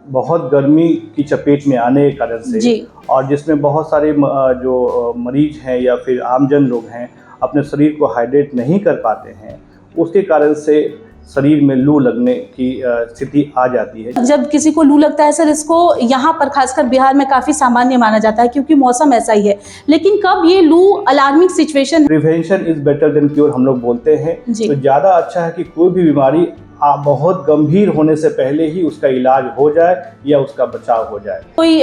बहुत गर्मी की चपेट में आने के कारण से और जिसमें बहुत सारे जो मरीज हैं या फिर आमजन लोग हैं अपने शरीर को हाइड्रेट नहीं कर पाते हैं, उसके कारण से शरीर में लू लगने की स्थिति आ जाती है। जब किसी को लू लगता है सर, इसको यहाँ पर खासकर बिहार में काफी सामान्य माना जाता है क्योंकि मौसम ऐसा ही है, लेकिन कब ये लू alarming situation? Prevention is better than cure हम लोग बोलते हैं, तो ज़्यादा अच्छा है कि कोई भी बीमारी बहुत गंभीर होने से पहले ही उसका इलाज हो जाए या उसका बचाव हो जाए। कोई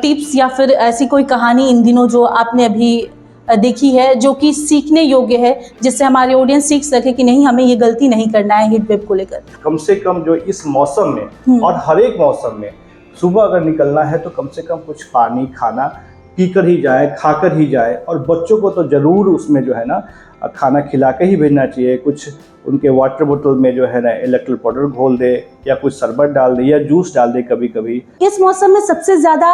टिप्स या फिर ऐसी कोई कहानी इन दिनों जो आपने अभी देखी है जो कि सीखने योग्य है, जिससे हमारे ऑडियंस सीख सके कि नहीं, हमें ये गलती नहीं करना है हीट वेव को लेकर? कम से कम जो इस मौसम में और हर एक मौसम में सुबह अगर निकलना है तो कम से कम कुछ पानी खाना पीकर ही जाए, खाकर ही जाए, और बच्चों को तो ज़रूर उसमें जो है ना खाना खिला के ही भेजना चाहिए। कुछ उनके वाटर बोतल में जो है ना इलेक्ट्रोल पाउडर घोल दे या कुछ शरबत डाल दे या जूस डाल दे कभी कभी। इस मौसम में सबसे ज़्यादा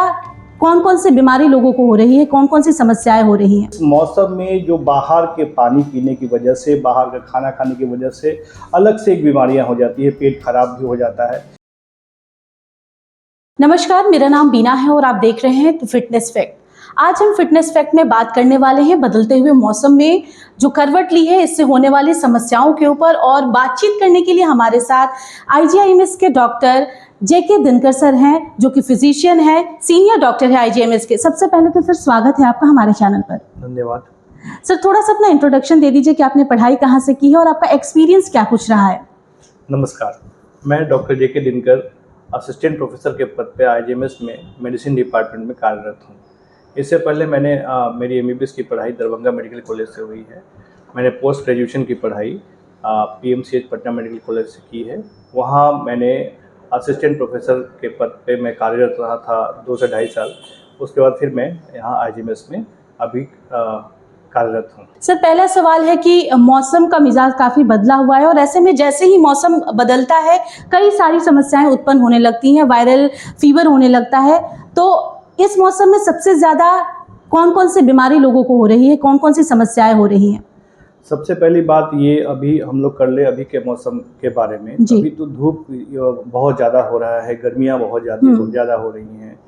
कौन कौन सी बीमारी लोगों को हो रही है, कौन कौन सी समस्याएं हो रही हैं? इस मौसम में जो बाहर के पानी पीने की वजह से, बाहर का खाना खाने की वजह से अलग से एक बीमारियां हो जाती है, पेट खराब भी हो जाता है। नमस्कार, मेरा नाम बीना है और आप देख रहे हैं फिटनेस फैक्ट। आज हम फिटनेस फैक्ट में बात करने वाले हैं बदलते हुए मौसम में जो करवट ली है इससे होने वाली समस्याओं के ऊपर, और बातचीत करने के लिए हमारे साथ IGIMS के डॉक्टर JK दिनकर सर हैं, जो कि फिजिशियन है, सीनियर डॉक्टर है IGIMS के। सबसे पहले तो सर स्वागत है आपका हमारे चैनल पर। धन्यवाद सर, थोड़ा सा अपना इंट्रोडक्शन दे दीजिए कि आपने पढ़ाई कहाँ से की है और आपका एक्सपीरियंस क्या कुछ रहा है। नमस्कार, मैं doctor JK Dinkar assistant professor के पद पे IGIMS में मेडिसिन डिपार्टमेंट में कार्यरत हूँ। इससे पहले मैंने मेरी MBBS की पढ़ाई दरभंगा मेडिकल कॉलेज से हुई है। मैंने पोस्ट ग्रेजुएशन की पढ़ाई PMCH पटना मेडिकल कॉलेज से की है। वहाँ मैंने असिस्टेंट प्रोफेसर के पद पे मैं कार्यरत रहा था 2 से 2.5 साल। उसके बाद फिर मैं यहाँ IGIMS में अभी कार्यरत हूँ। सर, पहला सवाल है कि मौसम का मिजाज काफ़ी बदला हुआ है और ऐसे में जैसे ही मौसम बदलता है कई सारी समस्याएं उत्पन्न होने लगती हैं, वायरल फीवर होने लगता है। तो इस मौसम में सबसे ज़्यादा कौन कौन सी बीमारी लोगों को हो रही है, कौन कौन सी समस्याएं हो रही हैं? सबसे पहली बात ये अभी हम लोग कर ले अभी के मौसम के बारे में। अभी तो धूप बहुत ज़्यादा हो रहा है, गर्मियाँ बहुत ज़्यादा हो रही हैं,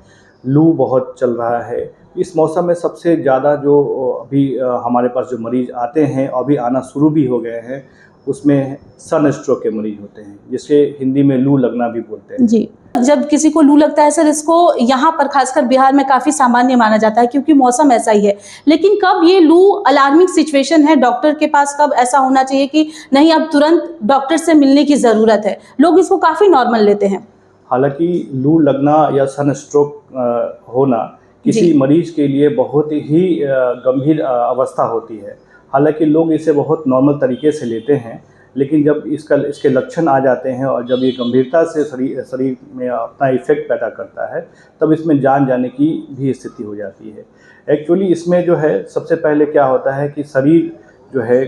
लू बहुत चल रहा है। इस मौसम में सबसे ज़्यादा जो अभी हमारे पास जो मरीज़ आते हैं, अभी आना शुरू भी हो गए हैं, उसमें सन स्ट्रोक के मरीज़ होते हैं, जिसे हिंदी में लू लगना भी बोलते हैं। जी, जब किसी को लू लगता है सर, इसको यहाँ पर खासकर बिहार में काफ़ी सामान्य माना जाता है क्योंकि मौसम ऐसा ही है, लेकिन कब ये लू अलार्मिंग सिचुएशन है, डॉक्टर के पास कब ऐसा होना चाहिए कि नहीं, अब तुरंत डॉक्टर से मिलने की ज़रूरत है? लोग इसको काफ़ी नॉर्मल लेते हैं। हालांकि लू लगना या सन स्ट्रोक होना किसी मरीज के लिए बहुत ही गंभीर अवस्था होती है। हालांकि लोग इसे बहुत नॉर्मल तरीके से लेते हैं, लेकिन जब इसके लक्षण आ जाते हैं और जब ये गंभीरता से शरीर में अपना इफेक्ट पैदा करता है, तब इसमें जान जाने की भी स्थिति हो जाती है। एक्चुअली इसमें जो है सबसे पहले क्या होता है कि शरीर जो है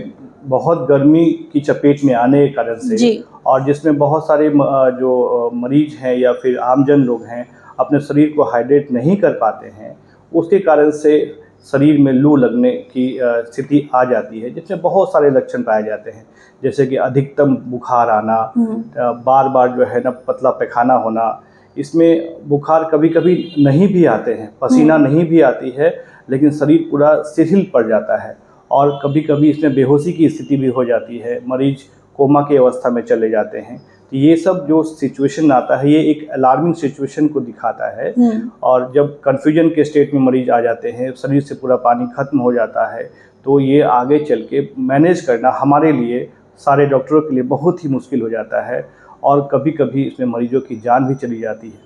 बहुत गर्मी की चपेट में आने के कारण से और जिसमें बहुत सारे जो मरीज हैं या फिर आमजन लोग हैं अपने शरीर को हाइड्रेट नहीं कर पाते हैं, उसके कारण से शरीर में लू लगने की स्थिति आ जाती है, जिसमें बहुत सारे लक्षण पाए जाते हैं, जैसे कि अधिकतम बुखार आना, बार बार जो है ना पतला पैखाना होना। इसमें बुखार कभी कभी नहीं भी आते हैं, पसीना नहीं भी आती है, लेकिन शरीर पूरा शिथिल पड़ जाता है और कभी कभी इसमें बेहोशी की स्थिति भी हो जाती है, मरीज कोमा की अवस्था में चले जाते हैं। तो ये सब जो सिचुएशन आता है, ये एक अलार्मिंग सिचुएशन को दिखाता है। और जब कन्फ्यूजन के स्टेट में मरीज आ जाते हैं, शरीर से पूरा पानी खत्म हो जाता है, तो ये आगे चल के मैनेज करना हमारे लिए, सारे डॉक्टरों के लिए बहुत ही मुश्किल हो जाता है और कभी कभी इसमें मरीजों की जान भी चली जाती है।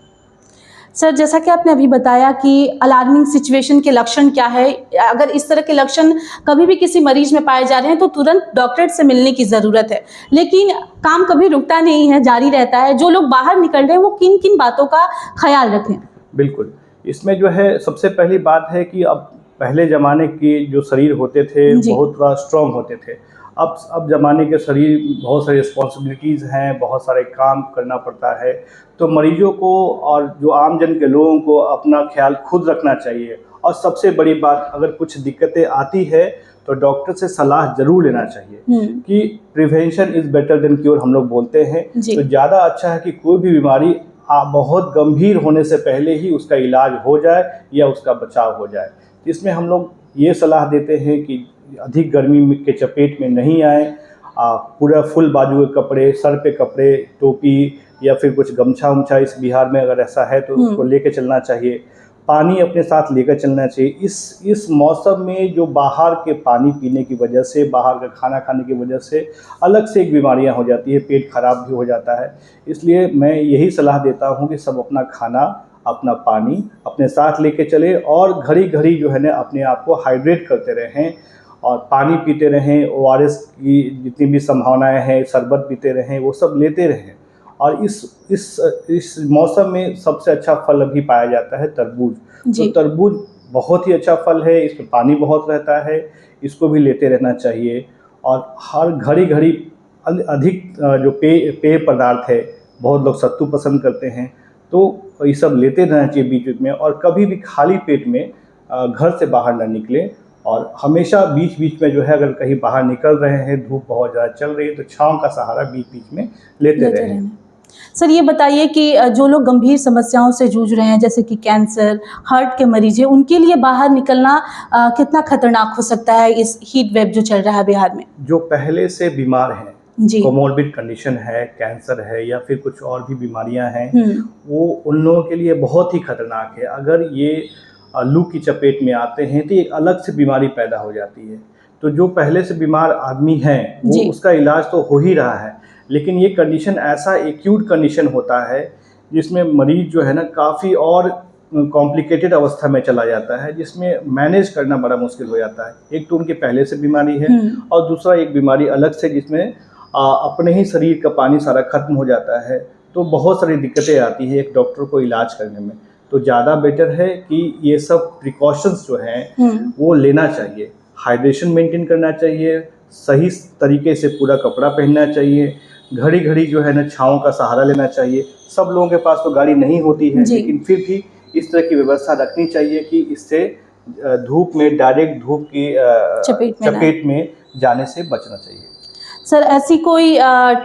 सर, जैसा कि आपने अभी बताया कि अलार्मिंग सिचुएशन के लक्षण क्या है, अगर इस तरह के लक्षण कभी भी किसी मरीज में पाए जा रहे हैं तो तुरंत डॉक्टर से मिलने की ज़रूरत है, लेकिन काम कभी रुकता नहीं है, जारी रहता है। जो लोग बाहर निकल रहे हैं वो किन किन बातों का ख्याल रखें? बिल्कुल, इसमें जो है सबसे पहली बात है कि अब पहले ज़माने के जो शरीर होते थे बहुत थोड़ा स्ट्रॉन्ग होते थे। अब ज़माने के शरीर बहुत सारी रिस्पॉन्सिबिलिटीज़ हैं, बहुत सारे काम करना पड़ता है, तो मरीजों को और जो आमजन के लोगों को अपना ख्याल खुद रखना चाहिए। और सबसे बड़ी बात, अगर कुछ दिक्कतें आती है तो डॉक्टर से सलाह जरूर लेना चाहिए कि prevention is better than cure हम लोग बोलते हैं। तो ज़्यादा अच्छा है कि कोई भी बीमारी बहुत गंभीर होने से पहले ही उसका इलाज हो जाए या उसका बचाव हो जाए। इसमें हम लोग ये सलाह देते हैं कि अधिक गर्मी के चपेट में नहीं आए, पूरा फुल बाजू के कपड़े, सर पे कपड़े, टोपी या फिर कुछ गमछा उमछा, इस बिहार में अगर ऐसा है तो उसको लेके चलना चाहिए। पानी अपने साथ लेकर चलना चाहिए। इस मौसम में जो बाहर के पानी पीने की वजह से, बाहर का खाना खाने की वजह से अलग से एक बीमारियां हो जाती है, पेट खराब भी हो जाता है। इसलिए मैं यही सलाह देता हूं कि सब अपना खाना, अपना पानी अपने साथ लेके चले और घड़ी घड़ी जो है ना अपने आप को हाइड्रेट करते रहें और पानी पीते रहें। ORS की जितनी भी संभावनाएं हैं, शरबत पीते रहें, वो सब लेते रहें। और इस मौसम में सबसे अच्छा फल अभी पाया जाता है तरबूज। तो तरबूज बहुत ही अच्छा फल है, इसमें पानी बहुत रहता है, इसको भी लेते रहना चाहिए। और हर घड़ी घड़ी अधिक जो पेय पदार्थ है, बहुत लोग सत्तू पसंद करते हैं, तो ये सब लेते रहना चाहिए बीच बीच में। और कभी भी खाली पेट में घर से बाहर ना निकलें। और हमेशा बीच बीच में जो है अगर कहीं बाहर निकल रहे हैं, धूप बहुत ज़्यादा चल रही है, तो छांव का सहारा बीच बीच में लेते रहें। सर ये बताइए कि जो लोग गंभीर समस्याओं से जूझ रहे हैं, जैसे कि कैंसर, हार्ट के मरीज हैं, उनके लिए बाहर निकलना कितना खतरनाक हो सकता है इस हीट वेव जो चल रहा है बिहार में? जो पहले से बीमार हैं, जी, कोमोर्बिड कंडीशन है, कैंसर है या फिर कुछ और भी बीमारियां हैं, वो उन लोगों के लिए बहुत ही खतरनाक है। अगर ये लू की चपेट में आते हैं तो एक अलग से बीमारी पैदा हो जाती है। तो जो पहले से बीमार आदमी हैं वो उसका इलाज तो हो ही रहा है, लेकिन ये कंडीशन ऐसा एक्यूट कंडीशन होता है जिसमें मरीज जो है ना काफ़ी और कॉम्प्लिकेटेड अवस्था में चला जाता है, जिसमें मैनेज करना बड़ा मुश्किल हो जाता है। एक तो उनकी पहले से बीमारी है और दूसरा एक बीमारी अलग से जिसमें अपने ही शरीर का पानी सारा खत्म हो जाता है। तो बहुत सारी दिक्कतें आती है एक डॉक्टर को इलाज करने में। तो ज़्यादा बेटर है कि ये सब प्रिकॉशंस जो हैं वो लेना चाहिए। हाइड्रेशन मेंटेन करना चाहिए, सही तरीके से पूरा कपड़ा पहनना चाहिए, घड़ी घड़ी जो है ना छाँव का सहारा लेना चाहिए। सब लोगों के पास तो गाड़ी नहीं होती है, लेकिन फिर भी इस तरह की व्यवस्था रखनी चाहिए कि इससे धूप में, डायरेक्ट धूप की चपेट में जाने से बचना चाहिए। सर ऐसी कोई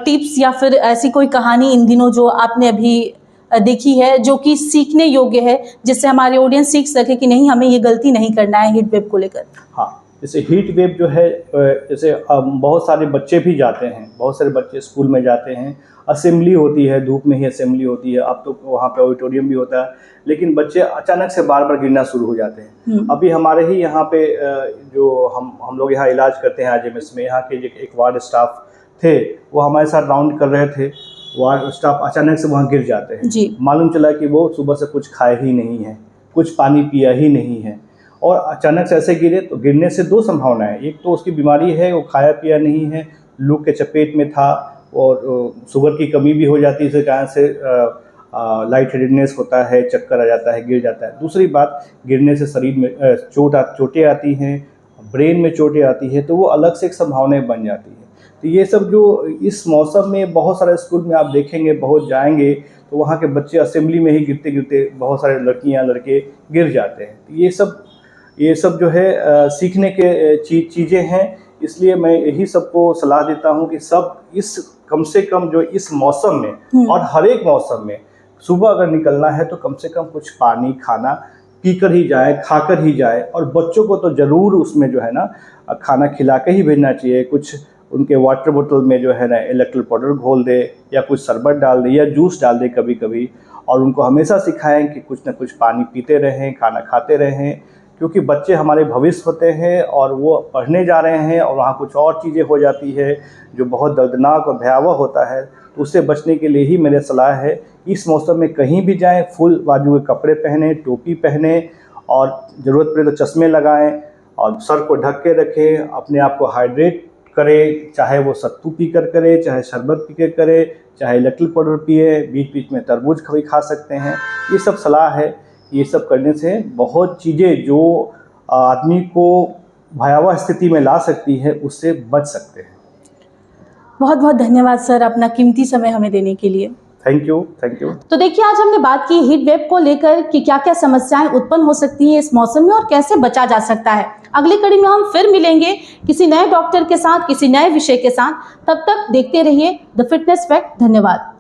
टिप्स या फिर ऐसी कोई कहानी इन दिनों जो आपने अभी देखी है जो कि सीखने योग्य है, जिससे हमारे ऑडियंस सीख सके कि नहीं, हमें ये गलती नहीं करना है हीट वेव को लेकर? हाँ, जैसे हीट वेव जो है, जैसे बहुत सारे बच्चे भी जाते हैं, बहुत सारे बच्चे स्कूल में जाते हैं, असेंबली होती है, धूप में ही असेंबली होती है। अब तो वहाँ पे ऑडिटोरियम भी होता है, लेकिन बच्चे अचानक से बार बार गिरना शुरू हो जाते हैं। अभी हमारे ही यहाँ पे जो हम लोग यहाँ इलाज करते हैं IGMS में, यहाँ के एक वार्ड स्टाफ थे, वो हमारे साथ राउंड कर रहे थे। वार्ड स्टाफ अचानक से वहाँ गिर जाते हैं। मालूम चला कि वो सुबह से कुछ खाए ही नहीं है, कुछ पानी पिया ही नहीं है, और अचानक से ऐसे गिरे। तो गिरने से दो संभावना है, एक तो उसकी बीमारी है, वो खाया पिया नहीं है, लू के चपेट में था, और शुगर की कमी भी हो जाती है, इसके कारण से लाइट हेडेडनेस होता है, चक्कर आ जाता है, गिर जाता है। दूसरी बात, गिरने से शरीर में चोटें आती हैं, ब्रेन में चोटें आती है, तो वो अलग से एक संभावनाएं बन जाती है। तो ये सब जो इस मौसम में बहुत सारे स्कूल में आप देखेंगे, बहुत जाएंगे तो वहाँ के बच्चे असेंबली में ही गिरते गिरते, बहुत सारे लड़कियाँ लड़के गिर जाते हैं। तो ये सब जो है सीखने के चीज़ें हैं। इसलिए मैं यही सबको सलाह देता हूँ कि सब कम से कम जो इस मौसम में और हर एक मौसम में सुबह अगर निकलना है तो कम से कम कुछ पानी, खाना पीकर ही जाए, खाकर ही जाए। और बच्चों को तो ज़रूर उसमें जो है ना खाना खिला के ही भेजना चाहिए। कुछ उनके वाटर बोतल में जो है ना इलेक्ट्रोल पाउडर घोल दे, या कुछ शरबत डाल दे, या जूस डाल दे कभी कभी। और उनको हमेशा सिखाएं कि कुछ ना कुछ पानी पीते रहें, खाना खाते रहें, क्योंकि बच्चे हमारे भविष्य होते हैं और वो पढ़ने जा रहे हैं और वहाँ कुछ और चीज़ें हो जाती है जो बहुत दर्दनाक और भयावह होता है। तो उससे बचने के लिए ही मेरी सलाह है, इस मौसम में कहीं भी जाएं, फुल बाजू के कपड़े पहने, टोपी पहने, और ज़रूरत पड़े तो चश्मे लगाएं, और सर को ढक के रखें, अपने आप को हाइड्रेट करें, चाहे वो सत्तू पीकर करे, चाहे शरबत पीकर करे, चाहे इलेक्ट्रोल पाउडर पिए, बीच बीच में तरबूज कभी खा सकते हैं। ये सब सलाह है। ये सब करने से बहुत चीज़ें जो आदमी को भयावह स्थिति में ला सकती है, उससे बच सकते हैं। बहुत बहुत धन्यवाद सर, अपना कीमती समय हमें देने के लिए। Thank you, thank you. तो देखिए, आज हमने बात की हीट वेव को लेकर कि क्या क्या समस्याएं उत्पन्न हो सकती हैं इस मौसम में और कैसे बचा जा सकता है। अगली कड़ी में हम फिर मिलेंगे किसी नए डॉक्टर के साथ, किसी नए विषय के साथ। तब तक देखते रहिए द फिटनेस फैक्ट। धन्यवाद।